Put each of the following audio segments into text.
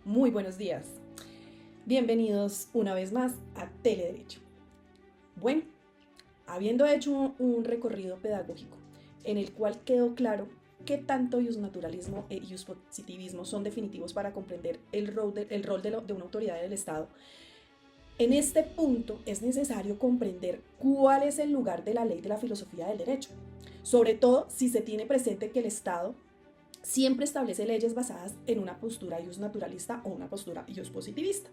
Muy buenos días. Bienvenidos una vez más a Telederecho. Bueno, habiendo hecho un recorrido pedagógico en el cual quedó claro qué tanto iusnaturalismo e iuspositivismo son definitivos para comprender el rol de una autoridad del Estado, en este punto es necesario comprender cuál es el lugar de la ley de la filosofía del derecho, sobre todo si se tiene presente que el Estado siempre establece leyes basadas en una postura iusnaturalista o una postura iuspositivista.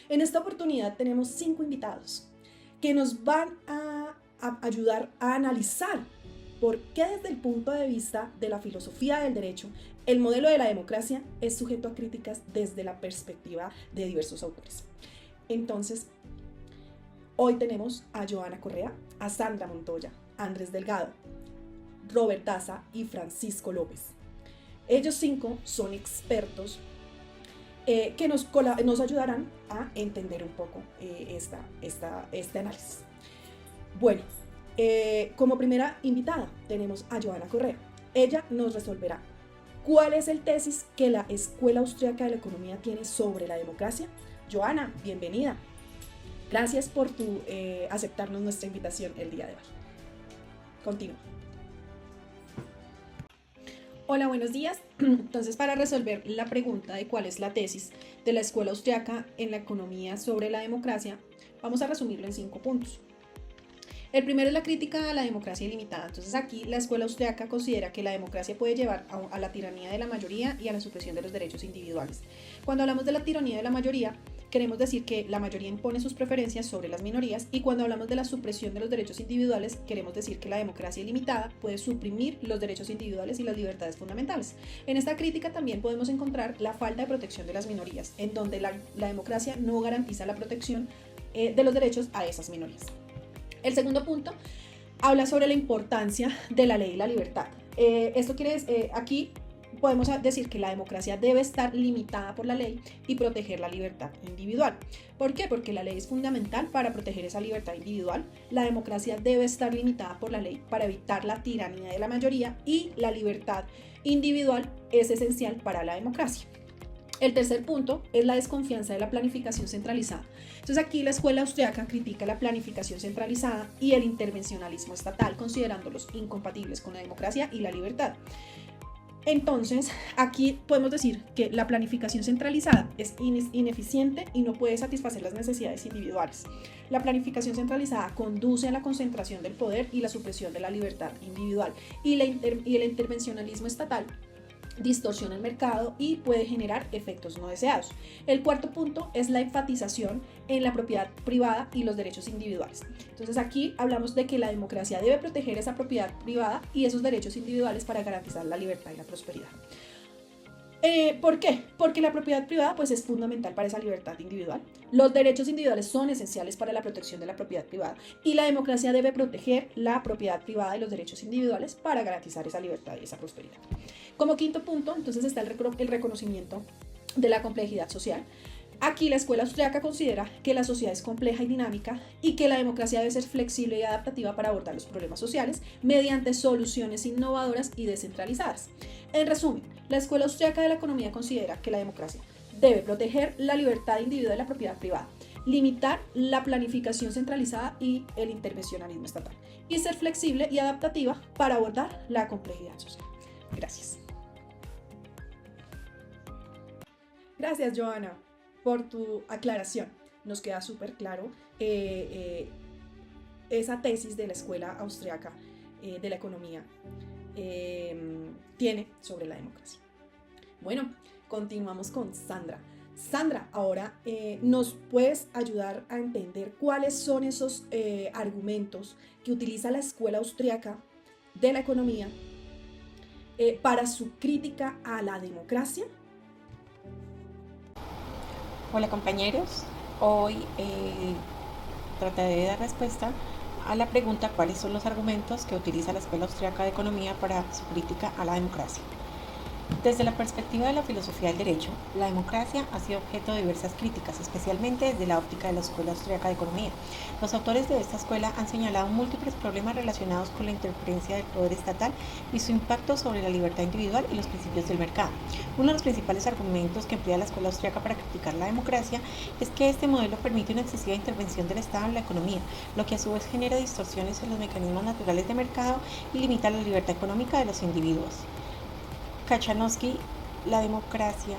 En esta oportunidad tenemos 5 invitados que nos van a ayudar a analizar por qué desde el punto de vista de la filosofía del derecho, el modelo de la democracia es sujeto a críticas desde la perspectiva de diversos autores. Entonces, hoy tenemos a Joana Correa, a Sandra Montoya, a Andrés Delgado, Robert Daza y Francisco López. Ellos 5 son expertos que nos ayudarán a entender un poco este análisis. Bueno, como primera invitada tenemos a Joana Correa. Ella nos resolverá cuál es el tesis que la Escuela Austriaca de la Economía tiene sobre la democracia. Joana, bienvenida. Gracias por aceptarnos nuestra invitación el día de hoy. Continúa. Hola, buenos días. Entonces, para resolver la pregunta de cuál es la tesis de la Escuela Austriaca en la Economía sobre la democracia, vamos a resumirlo en 5 puntos. El primero es la crítica a la democracia ilimitada. Entonces aquí la Escuela Austriaca considera que la democracia puede llevar a la tiranía de la mayoría y a la supresión de los derechos individuales. Cuando hablamos de la tiranía de la mayoría, queremos decir que la mayoría impone sus preferencias sobre las minorías, y cuando hablamos de la supresión de los derechos individuales, queremos decir que la democracia ilimitada puede suprimir los derechos individuales y las libertades fundamentales. En esta crítica también podemos encontrar la falta de protección de las minorías, en donde la democracia no garantiza la protección de los derechos a esas minorías. El segundo punto habla sobre la importancia de la ley y la libertad. Esto quiere decir, aquí podemos decir que la democracia debe estar limitada por la ley y proteger la libertad individual. ¿Por qué? Porque la ley es fundamental para proteger esa libertad individual. La democracia debe estar limitada por la ley para evitar la tiranía de la mayoría, y la libertad individual es esencial para la democracia. El tercer punto es la desconfianza de la planificación centralizada. Entonces aquí la Escuela Austriaca critica la planificación centralizada y el intervencionalismo estatal, considerándolos incompatibles con la democracia y la libertad. Entonces, aquí podemos decir que la planificación centralizada es ineficiente y no puede satisfacer las necesidades individuales. La planificación centralizada conduce a la concentración del poder y la supresión de la libertad individual, y el intervencionalismo estatal distorsiona el mercado y puede generar efectos no deseados. El cuarto punto es la enfatización en la propiedad privada y los derechos individuales. Entonces aquí hablamos de que la democracia debe proteger esa propiedad privada y esos derechos individuales para garantizar la libertad y la prosperidad. ¿Por qué? Porque la propiedad privada pues es fundamental para esa libertad individual. Los derechos individuales son esenciales para la protección de la propiedad privada, y la democracia debe proteger la propiedad privada y los derechos individuales para garantizar esa libertad y esa prosperidad. Como quinto punto, entonces, está el reconocimiento de la complejidad social. Aquí la Escuela Austriaca considera que la sociedad es compleja y dinámica, y que la democracia debe ser flexible y adaptativa para abordar los problemas sociales mediante soluciones innovadoras y descentralizadas. En resumen, la Escuela Austriaca de la Economía considera que la democracia debe proteger la libertad individual y la propiedad privada, limitar la planificación centralizada y el intervencionalismo estatal, y ser flexible y adaptativa para abordar la complejidad social. Gracias. Gracias, Joana, por tu aclaración. Nos queda súper claro esa tesis de la Escuela Austriaca de la Economía tiene sobre la democracia. Bueno, continuamos con Sandra. Sandra, ahora nos puedes ayudar a entender cuáles son esos argumentos que utiliza la Escuela Austriaca de la Economía para su crítica a la democracia. Hola compañeros, hoy trataré de dar respuesta a la pregunta cuáles son los argumentos que utiliza la Escuela Austriaca de Economía para su crítica a la democracia. Desde la perspectiva de la filosofía del derecho, la democracia ha sido objeto de diversas críticas, especialmente desde la óptica de la Escuela Austríaca de Economía. Los autores de esta escuela han señalado múltiples problemas relacionados con la interferencia del poder estatal y su impacto sobre la libertad individual y los principios del mercado. Uno de los principales argumentos que emplea la Escuela Austríaca para criticar la democracia es que este modelo permite una excesiva intervención del Estado en la economía, lo que a su vez genera distorsiones en los mecanismos naturales de mercado y limita la libertad económica de los individuos. Kachanowski, la democracia,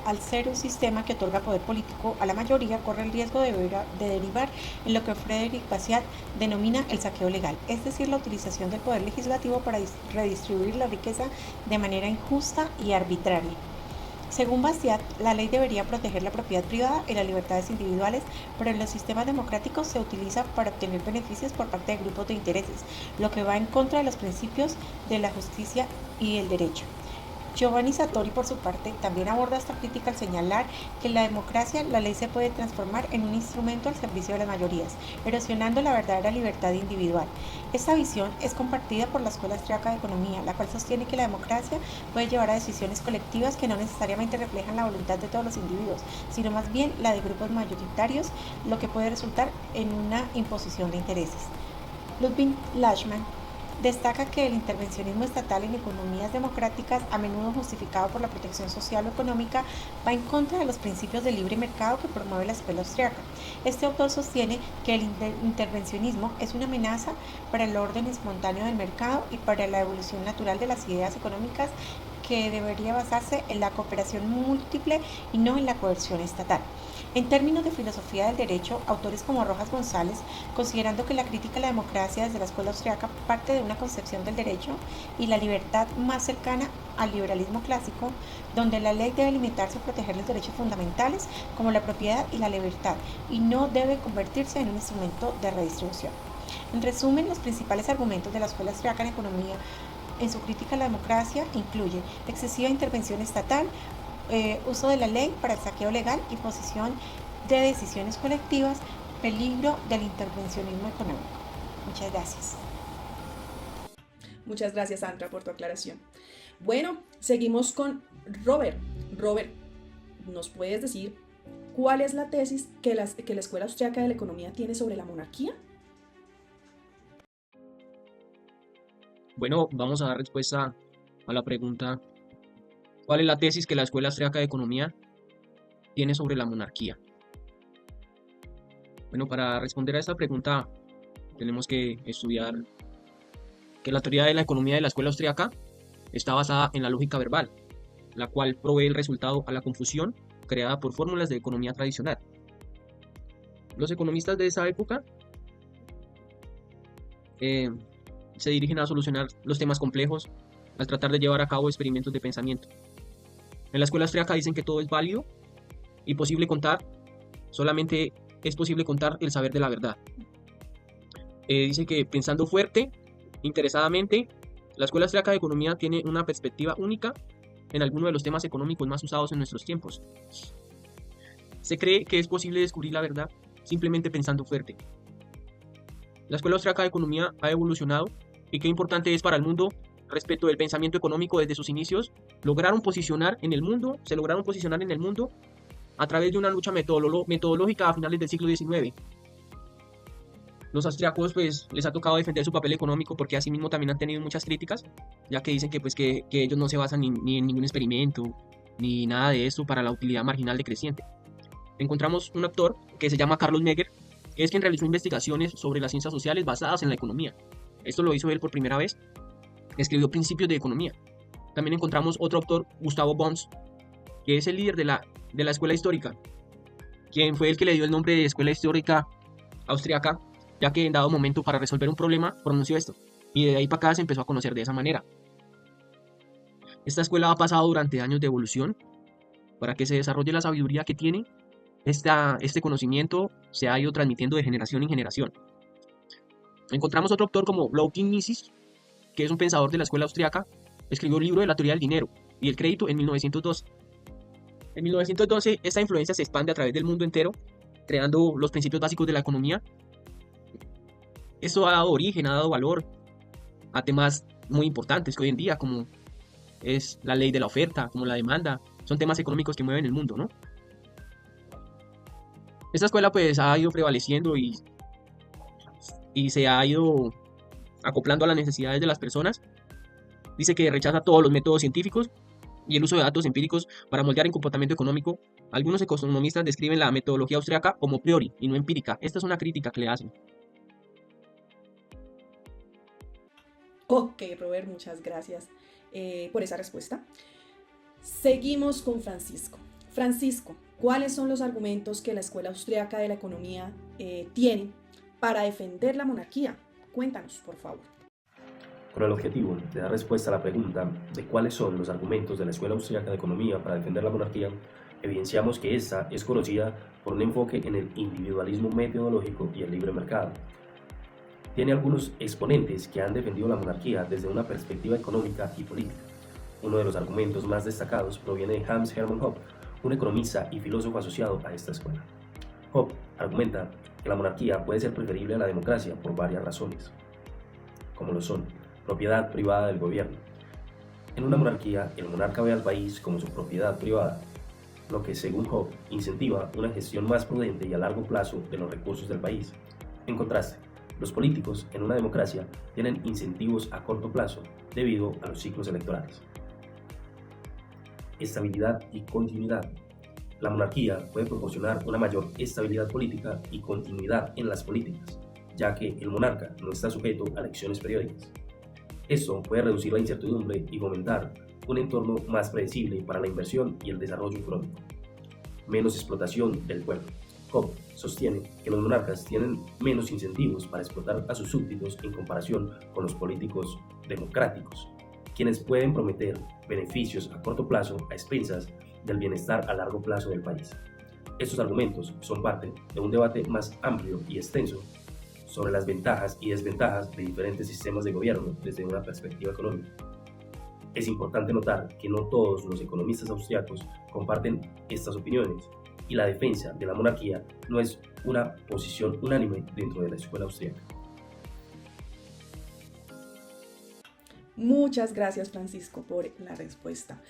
al ser un sistema que otorga poder político a la mayoría, corre el riesgo de derivar en lo que Frédéric Bastiat denomina el saqueo legal, es decir, la utilización del poder legislativo para redistribuir la riqueza de manera injusta y arbitraria. Según Bastiat, la ley debería proteger la propiedad privada y las libertades individuales, pero en los sistemas democráticos se utiliza para obtener beneficios por parte de grupos de intereses, lo que va en contra de los principios de la justicia y el derecho. Giovanni Sartori, por su parte, también aborda esta crítica al señalar que en la democracia la ley se puede transformar en un instrumento al servicio de las mayorías, erosionando la verdadera libertad individual. Esta visión es compartida por la Escuela Austríaca de Economía, la cual sostiene que la democracia puede llevar a decisiones colectivas que no necesariamente reflejan la voluntad de todos los individuos, sino más bien la de grupos mayoritarios, lo que puede resultar en una imposición de intereses. Ludwig Lachmann destaca que el intervencionismo estatal en economías democráticas, a menudo justificado por la protección social o económica, va en contra de los principios del libre mercado que promueve la Escuela Austríaca. Este autor sostiene que el intervencionismo es una amenaza para el orden espontáneo del mercado y para la evolución natural de las ideas económicas, que debería basarse en la cooperación múltiple y no en la coerción estatal. En términos de filosofía del derecho, autores como Rojas González, considerando que la crítica a la democracia desde la Escuela Austríaca parte de una concepción del derecho y la libertad más cercana al liberalismo clásico, donde la ley debe limitarse a proteger los derechos fundamentales como la propiedad y la libertad, y no debe convertirse en un instrumento de redistribución. En resumen, los principales argumentos de la Escuela Austríaca en economía en su crítica a la democracia incluye excesiva intervención estatal, uso de la ley para el saqueo legal, imposición de decisiones colectivas, peligro del intervencionismo económico. Muchas gracias. Muchas gracias, Sandra, por tu aclaración. Bueno, seguimos con Robert. Robert, ¿nos puedes decir cuál es la tesis que la Escuela Austríaca de la Economía tiene sobre la monarquía? Bueno, vamos a dar respuesta a la pregunta: ¿cuál es la tesis que la Escuela Austríaca de Economía tiene sobre la monarquía? Bueno, para responder a esta pregunta tenemos que estudiar que la teoría de la economía de la Escuela Austríaca está basada en la lógica verbal, la cual provee el resultado a la confusión creada por fórmulas de economía tradicional. Los economistas de esa época se dirigen a solucionar los temas complejos al tratar de llevar a cabo experimentos de pensamiento. En la Escuela Austríaca dicen que todo es válido y posible contar, solamente es posible contar el saber de la verdad. Dice que pensando fuerte, interesadamente, la Escuela Austríaca de Economía tiene una perspectiva única en alguno de los temas económicos más usados en nuestros tiempos. Se cree que es posible descubrir la verdad simplemente pensando fuerte. La Escuela Austríaca de Economía ha evolucionado, y qué importante es para el mundo respecto del pensamiento económico desde sus inicios. Se lograron posicionar en el mundo a través de una lucha metodológica a finales del siglo XIX. Los austriacos pues les ha tocado defender su papel económico, porque asimismo también han tenido muchas críticas, ya que dicen que ellos no se basan ni en ningún experimento ni nada de esto para la utilidad marginal decreciente. Encontramos un autor que se llama Carlos Menger, que es quien realizó investigaciones sobre las ciencias sociales basadas en la economía. Esto lo hizo él por primera vez. Escribió Principios de Economía. También encontramos otro autor, Gustavo Bons, que es el líder de la Escuela Histórica, quien fue el que le dio el nombre de Escuela Histórica Austriaca, ya que en dado momento para resolver un problema pronunció esto, y de ahí para acá se empezó a conocer de esa manera. Esta escuela ha pasado durante años de evolución para que se desarrolle la sabiduría que tiene. Este conocimiento se ha ido transmitiendo de generación en generación. Encontramos otro autor como Blaukin Mises, que es un pensador de la escuela austriaca. Escribió el libro de la teoría del dinero y el crédito en 1912. En 1912 esta influencia se expande a través del mundo entero, creando los principios básicos de la economía. Esto ha dado origen, ha dado valor a temas muy importantes que hoy en día, como es la ley de la oferta, como la demanda, son temas económicos que mueven el mundo, ¿no? Esta escuela pues ha ido prevaleciendo y se ha ido acoplando a las necesidades de las personas. Dice que rechaza todos los métodos científicos y el uso de datos empíricos para moldear el comportamiento económico. Algunos economistas describen la metodología austriaca como priori y no empírica. Esta es una crítica que le hacen. Ok, Robert, muchas gracias por esa respuesta. Seguimos con Francisco. Francisco, ¿cuáles son los argumentos que la Escuela Austriaca de la Economía tiene para defender la monarquía? Cuéntanos, por favor. Con el objetivo de dar respuesta a la pregunta de cuáles son los argumentos de la Escuela Austriaca de Economía para defender la monarquía, evidenciamos que esta es conocida por un enfoque en el individualismo metodológico y el libre mercado. Tiene algunos exponentes que han defendido la monarquía desde una perspectiva económica y política. Uno de los argumentos más destacados proviene de Hans Hermann Hoppe, un economista y filósofo asociado a esta escuela. Hoppe argumenta que la monarquía puede ser preferible a la democracia por varias razones, como lo son: propiedad privada del gobierno. En una monarquía, el monarca ve al país como su propiedad privada, lo que, según Hoppe, incentiva una gestión más prudente y a largo plazo de los recursos del país. En contraste, los políticos en una democracia tienen incentivos a corto plazo debido a los ciclos electorales. Estabilidad y continuidad. La monarquía puede proporcionar una mayor estabilidad política y continuidad en las políticas, ya que el monarca no está sujeto a elecciones periódicas. Esto puede reducir la incertidumbre y fomentar un entorno más predecible para la inversión y el desarrollo económico. Menos explotación del pueblo. Hoppe sostiene que los monarcas tienen menos incentivos para explotar a sus súbditos en comparación con los políticos democráticos, quienes pueden prometer beneficios a corto plazo a expensas del bienestar a largo plazo del país. Estos argumentos son parte de un debate más amplio y extenso sobre las ventajas y desventajas de diferentes sistemas de gobierno desde una perspectiva económica. Es importante notar que no todos los economistas austriacos comparten estas opiniones, y la defensa de la monarquía no es una posición unánime dentro de la escuela austriaca. Muchas gracias, Francisco, por la respuesta.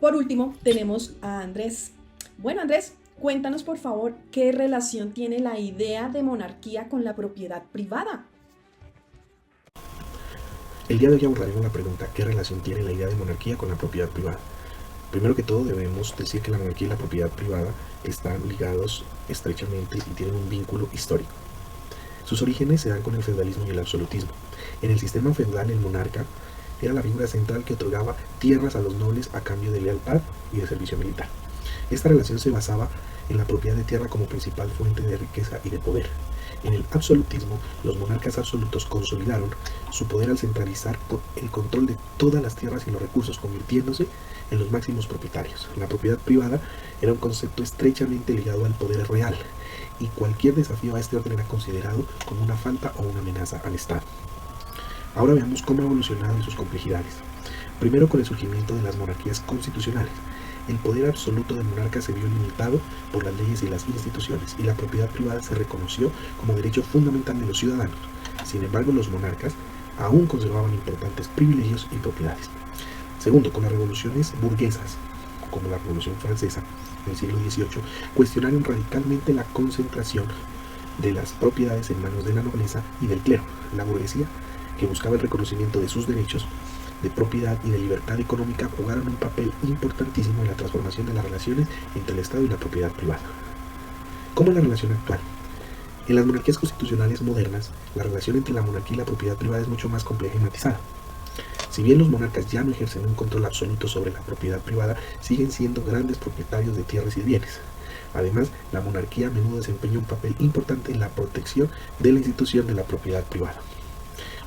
Por último, tenemos a Andrés. Bueno, Andrés, cuéntanos, por favor, ¿qué relación tiene la idea de monarquía con la propiedad privada? El día de hoy abordaremos la pregunta: ¿qué relación tiene la idea de monarquía con la propiedad privada? Primero que todo, debemos decir que la monarquía y la propiedad privada están ligados estrechamente y tienen un vínculo histórico. Sus orígenes se dan con el feudalismo y el absolutismo. En el sistema feudal, el monarca era la figura central que otorgaba tierras a los nobles a cambio de lealtad y de servicio militar. Esta relación se basaba en la propiedad de tierra como principal fuente de riqueza y de poder. En el absolutismo, los monarcas absolutos consolidaron su poder al centralizar el control de todas las tierras y los recursos, convirtiéndose en los máximos propietarios. La propiedad privada era un concepto estrechamente ligado al poder real, y cualquier desafío a este orden era considerado como una falta o una amenaza al Estado. Ahora veamos cómo ha evolucionado y sus complejidades. Primero, con el surgimiento de las monarquías constitucionales. El poder absoluto del monarca se vio limitado por las leyes y las instituciones, y la propiedad privada se reconoció como derecho fundamental de los ciudadanos. Sin embargo, los monarcas aún conservaban importantes privilegios y propiedades. Segundo, con las revoluciones burguesas, como la Revolución Francesa en el siglo XVIII, cuestionaron radicalmente la concentración de las propiedades en manos de la nobleza y del clero. La burguesía, que buscaba el reconocimiento de sus derechos de propiedad y de libertad económica, jugaron un papel importantísimo en la transformación de las relaciones entre el Estado y la propiedad privada. ¿Cómo es la relación actual? En las monarquías constitucionales modernas, la relación entre la monarquía y la propiedad privada es mucho más compleja y matizada. Si bien los monarcas ya no ejercen un control absoluto sobre la propiedad privada, siguen siendo grandes propietarios de tierras y bienes. Además, la monarquía a menudo desempeña un papel importante en la protección de la institución de la propiedad privada.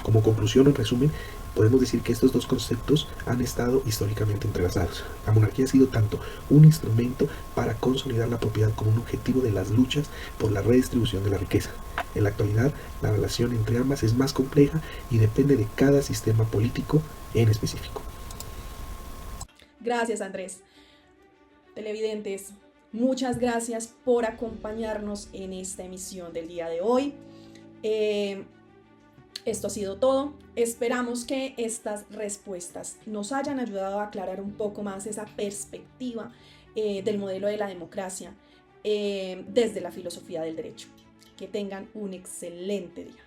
Como conclusión, en resumen, podemos decir que estos dos conceptos han estado históricamente entrelazados. La monarquía ha sido tanto un instrumento para consolidar la propiedad como un objetivo de las luchas por la redistribución de la riqueza. En la actualidad, la relación entre ambas es más compleja y depende de cada sistema político en específico. Gracias, Andrés. Televidentes, muchas gracias por acompañarnos en esta emisión del día de hoy. Esto ha sido todo. Esperamos que estas respuestas nos hayan ayudado a aclarar un poco más esa perspectiva del modelo de la democracia desde la filosofía del derecho. Que tengan un excelente día.